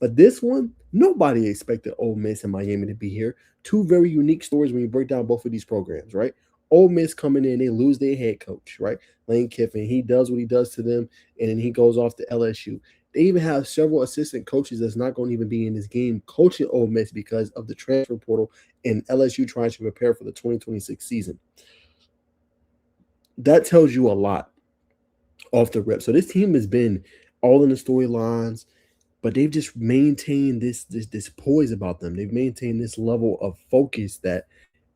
But this one, nobody expected Ole Miss and Miami to be here. Two very unique stories when you break down both of these programs, right? Ole Miss coming in, they lose their head coach, right? Lane Kiffin, he does what he does to them, and then he goes off to LSU. They even have several assistant coaches that's not going to even be in this game coaching Ole Miss because of the transfer portal and LSU trying to prepare for the 2026 season. That tells you a lot off the rip. So this team has been all in the storylines, but they've just maintained this poise about them. They've maintained this level of focus that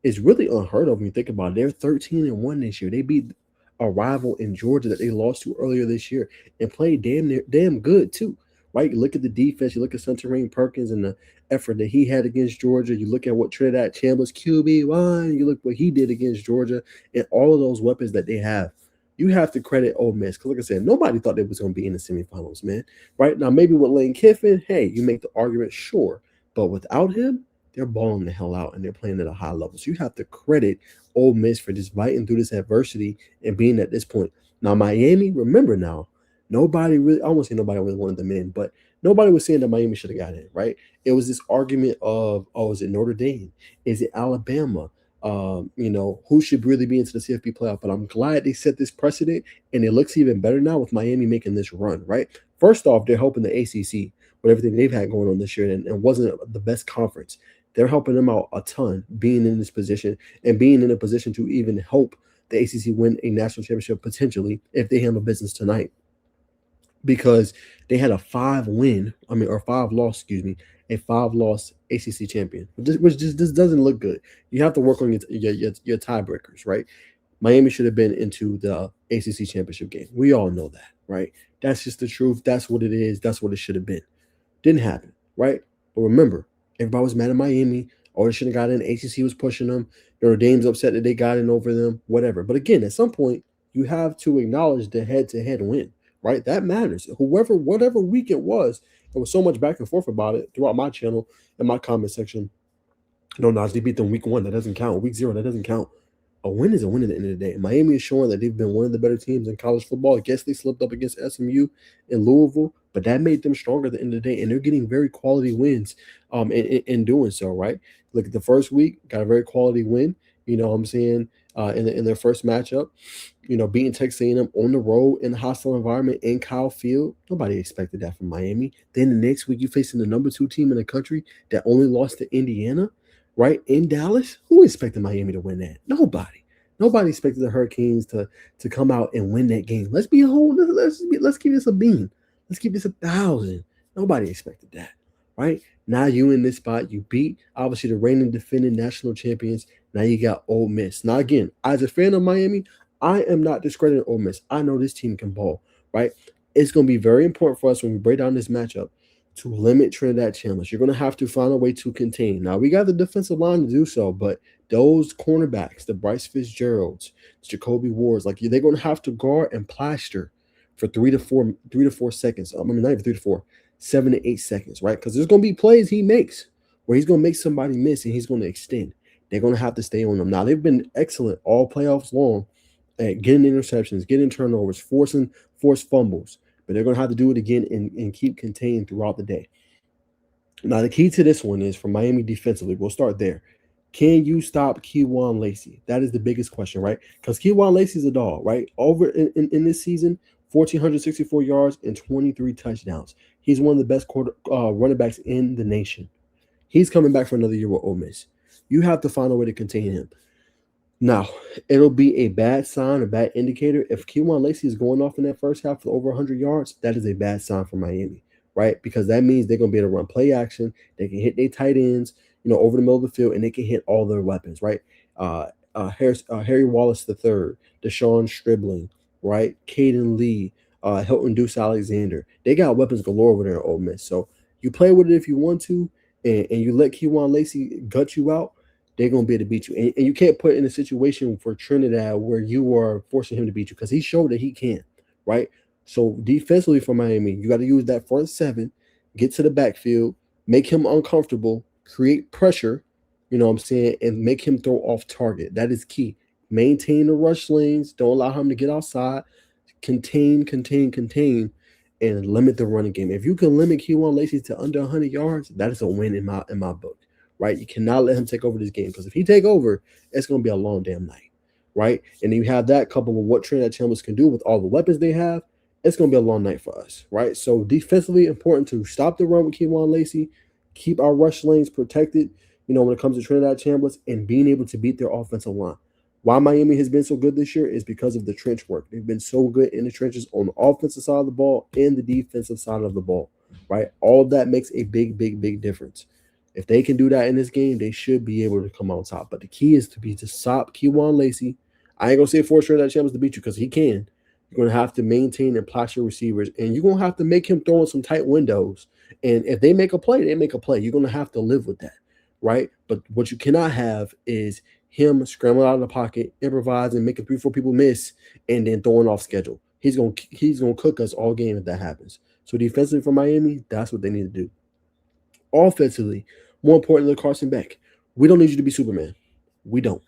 is really unheard of when you think about it. They're 13-1 this year. They beat a rival in Georgia that they lost to earlier this year and played damn good too. Right? You look at the defense, you look at Sunterrain Perkins and the effort that he had against Georgia. You look at what Trindad Chambliss QB1, you look what he did against Georgia, and all of those weapons that they have. You have to credit Ole Miss because, like I said, nobody thought they was going to be in the semifinals, man. Right now, maybe with Lane Kiffin, hey, you make the argument, sure, but without him, they're balling the hell out and they're playing at a high level. So you have to credit Ole Miss for just fighting through this adversity and being at this point. Now, Miami, remember now, nobody really, I won't say nobody really wanted them in, but nobody was saying that Miami should have got in, right? It was this argument of, oh, is it Notre Dame? Is it Alabama? Who should really be into the CFP playoff? But I'm glad they set this precedent, and it looks even better now with Miami making this run, right? First off, they're helping the ACC with everything they've had going on this year, and wasn't the best conference. They're helping them out a ton being in this position and being in a position to even help the ACC win a national championship potentially if they handle business tonight. Because they had a 5-loss, a 5-loss ACC champion, which just this doesn't look good. You have to work on your tiebreakers, right? Miami should have been into the ACC championship game. We all know that, right? That's just the truth. That's what it is. That's what it should have been. Didn't happen, right? But remember, everybody was mad at Miami. Oh, they should have got in. ACC was pushing them. Notre Dame's upset that they got in over them, whatever. But again, at some point, you have to acknowledge the head-to-head win, right? That matters. Whatever week it was, there was so much back and forth about it throughout my channel and my comment section. No, Najee beat them week 1. That doesn't count. Week 0, that doesn't count. A win is a win at the end of the day. Miami is showing that they've been one of the better teams in college football. I guess they slipped up against SMU and Louisville, but that made them stronger at the end of the day, and they're getting very quality wins in doing so, right? Look at the first week, got a very quality win, you know what I'm saying, in their first matchup, beating Texas A&M on the road in a hostile environment in Kyle Field. Nobody expected that from Miami. Then the next week, you're facing the number 2 team in the country that only lost to Indiana, right, in Dallas. Who expected Miami to win that? Nobody. Nobody expected the Hurricanes to come out and win that game. Let's keep this a bean. Let's keep this 1,000. Nobody expected that, right? Now you in this spot. You beat obviously the reigning defending national champions. Now you got Ole Miss. Now again, as a fan of Miami, I am not discrediting Ole Miss. I know this team can ball, right? It's going to be very important for us when we break down this matchup to limit Trindad Chambliss. You're going to have to find a way to contain. Now, we got the defensive line to do so, but those cornerbacks, the Bryce Fitzgeralds, Jacoby Wards, like they're going to have to guard and plaster for 3 to 4 seconds. I mean, not even 3 to 4, 7 to 8 seconds, right? Because there's going to be plays he makes where he's going to make somebody miss and he's going to extend. They're going to have to stay on them. Now, they've been excellent all playoffs long at getting interceptions, getting turnovers, forced fumbles. But they're going to have to do it again and keep contained throughout the day. Now, the key to this one is for Miami defensively. We'll start there. Can you stop Kewan Lacey? That is the biggest question, right? Because Kewan Lacey's a dog, right? Over in this season, 1,464 yards and 23 touchdowns. He's one of the best running backs in the nation. He's coming back for another year with Ole Miss. You have to find a way to contain him. Now, it'll be a bad sign, a bad indicator. If Kewan Lacey is going off in that first half for over 100 yards, that is a bad sign for Miami, right? Because that means they're going to be able to run play action. They can hit their tight ends, over the middle of the field, and they can hit all their weapons, right? Harry Wallace III, Deshaun Stribling, right? Caden Lee, Hilton Deuce Alexander. They got weapons galore over there at Ole Miss. So you play with it if you want to, and you let Kewan Lacey gut you out, they're going to be able to beat you. And you can't put in a situation for Trindad where you are forcing him to beat you because he showed that he can, right? So defensively for Miami, you got to use that front 7, get to the backfield, make him uncomfortable, create pressure, and make him throw off target. That is key. Maintain the rush lanes. Don't allow him to get outside. Contain. and limit the running game. If you can limit Keywan Lacey to under 100 yards, that is a win in my book, right? You cannot let him take over this game, because if he take over, it's going to be a long damn night, right? And you have that coupled with what Trindad Chambliss can do with all the weapons they have, it's going to be a long night for us, right? So defensively, important to stop the run with Keywan Lacey, keep our rush lanes protected, when it comes to Trindad Chambliss, and being able to beat their offensive line. Why Miami has been so good this year is because of the trench work. They've been so good in the trenches on the offensive side of the ball and the defensive side of the ball, right? All of that makes a big, big, big difference. If they can do that in this game, they should be able to come out top. But the key is to stop Keywan Lacey. I ain't going to say force Trindad Chambliss to beat you, because he can. You're going to have to maintain and plaster your receivers, and you're going to have to make him throw in some tight windows. And if they make a play, they make a play. You're going to have to live with that, right? But what you cannot have is him scrambling out of the pocket, improvising, making 3-4 people miss, and then throwing off schedule. He's gonna cook us all game if that happens. So defensively for Miami, that's what they need to do. Offensively, more importantly, Carson Beck, we don't need you to be Superman. We don't.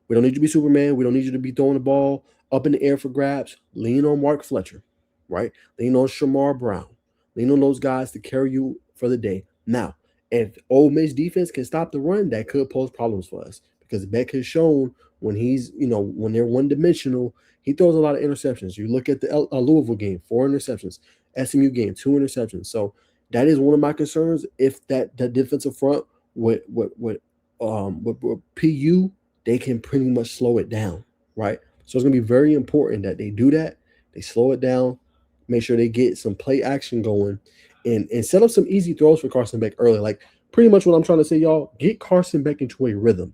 We don't need you to be Superman. We don't need you to be throwing the ball up in the air for grabs. Lean on Mark Fletcher, right? Lean on Shamar Brown. Lean on those guys to carry you for the day. Now, if Ole Miss defense can stop the run, that could pose problems for us, because Beck has shown when when they're one-dimensional, he throws a lot of interceptions. You look at the Louisville game, 4 interceptions. SMU game, 2 interceptions. So that is one of my concerns. If that defensive front with PU, they can pretty much slow it down, right? So it's going to be very important that they do that. They slow it down, make sure they get some play action going, and set up some easy throws for Carson Beck early. Like, pretty much what I'm trying to say, y'all, get Carson Beck into a rhythm,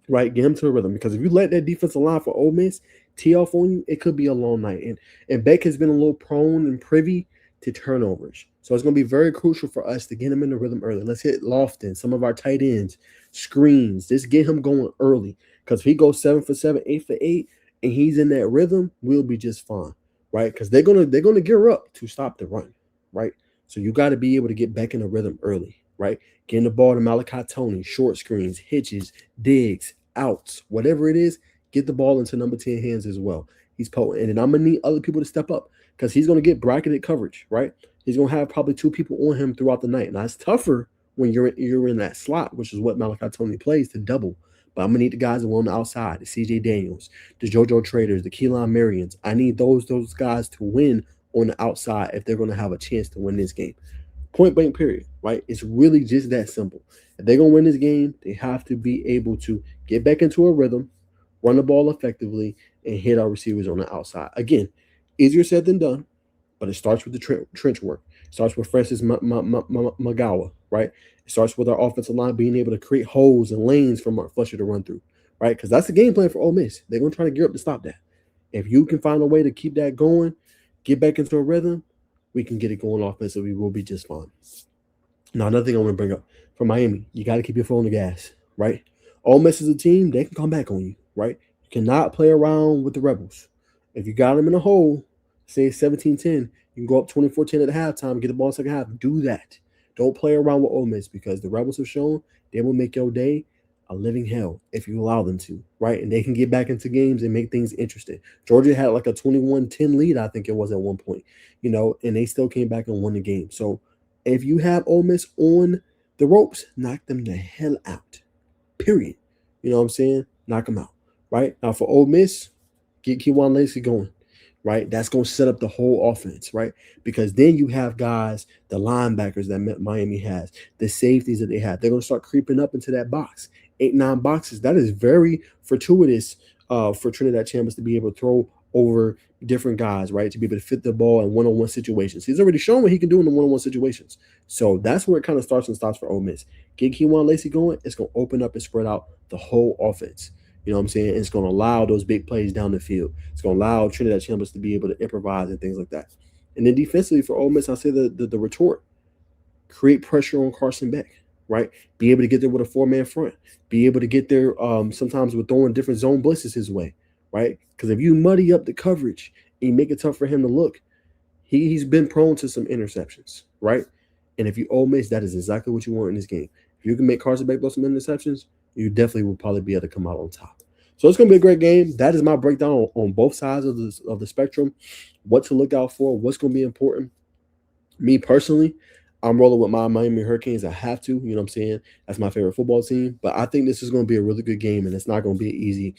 right? Get him to a rhythm, because if you let that defensive line for Ole Miss tee off on you, it could be a long night. And Beck has been a little prone and privy to turnovers. So it's going to be very crucial for us to get him in the rhythm early. Let's hit Lofton, some of our tight ends, screens. Just get him going early, because if he goes 7 for 7, 8 for 8, and he's in that rhythm, we'll be just fine, right? Because they're gonna gear up to stop the run, right? So you got to be able to get back in the rhythm early, right? Getting the ball to Malachi Tony, short screens, hitches, digs, outs, whatever it is, get the ball into number 10 hands as well. He's potent. And then I'm going to need other people to step up, because he's going to get bracketed coverage, right? He's going to have probably 2 people on him throughout the night. Now, it's tougher when you're in that slot, which is what Malachi Tony plays, to double. But I'm going to need the guys that are on the outside, the CJ Daniels, the JoJo Traders, the Keelan Marions. I need those guys to win on the outside if they're going to have a chance to win this game. Point blank, period, right? It's really just that simple. If they're going to win this game, they have to be able to get back into a rhythm, run the ball effectively, and hit our receivers on the outside. Again, easier said than done, but it starts with the trench work. It starts with Francis Magawa, right? It starts with our offensive line being able to create holes and lanes for Mark Fletcher to run through, right? Because that's the game plan for Ole Miss. They're going to try to gear up to stop that. If you can find a way to keep that going, get back into a rhythm, we can get it going offensively. We'll be just fine. Now, another thing I want to bring up for Miami, you got to keep your foot on the gas, right? Ole Miss is a team, they can come back on you, right? You cannot play around with the Rebels. If you got them in a hole, say 17-10, you can go up 24-10 at halftime, get the ball in the second half. Do that. Don't play around with Ole Miss, because the Rebels have shown they will make your day a living hell if you allow them to, right? And they can get back into games and make things interesting. Georgia had like a 21-10 lead, I think it was at one point, and they still came back and won the game. So if you have Ole Miss on the ropes, knock them the hell out, period. You know what I'm saying? Knock them out, right? Now for Ole Miss, get Keywan Lacey going, right? That's going to set up the whole offense, right? Because then you have guys, the linebackers that Miami has, the safeties that they have. They're going to start creeping up into that box. 8-9 boxes. That is very fortuitous for Trindad Chambliss to be able to throw over different guys, right? To be able to fit the ball in one-on-one situations. He's already shown what he can do in the one-on-one situations. So that's where it kind of starts and stops for Ole Miss. Get Keywan Lacey going. It's going to open up and spread out the whole offense. You know what I'm saying? It's going to allow those big plays down the field. It's going to allow Trindad Chambliss to be able to improvise and things like that. And then defensively for Ole Miss, I'll say the retort. Create pressure on Carson Beck, right? Be able to get there with a 4-man front. Be able to get there sometimes with throwing different zone blitzes his way, right? Because if you muddy up the coverage and you make it tough for him to look, he's been prone to some interceptions, right? And if you Ole Miss, that is exactly what you want in this game. If you can make Carson Beck throw some interceptions, you definitely will probably be able to come out on top. So it's going to be a great game. That is my breakdown on both sides of the spectrum, what to look out for, what's going to be important. Me personally, I'm rolling with my Miami Hurricanes. I have to, you know what I'm saying? That's my favorite football team. But I think this is going to be a really good game, and it's not going to be an easy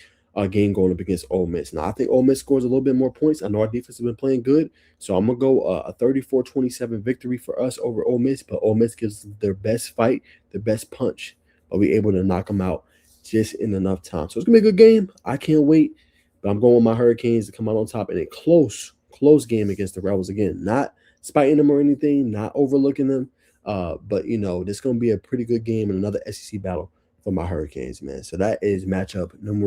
game going up against Ole Miss. Now, I think Ole Miss scores a little bit more points. I know our defense has been playing good, so I'm going to go a 34-27 victory for us over Ole Miss, but Ole Miss gives their best fight, their best punch, but we're able to knock them out just in enough time. So it's going to be a good game. I can't wait, but I'm going with my Hurricanes to come out on top in a close game against the Rebels again. Not spiting them or anything, not overlooking them. But this is gonna be a pretty good game and another SEC battle for my Hurricanes, man. So that is matchup number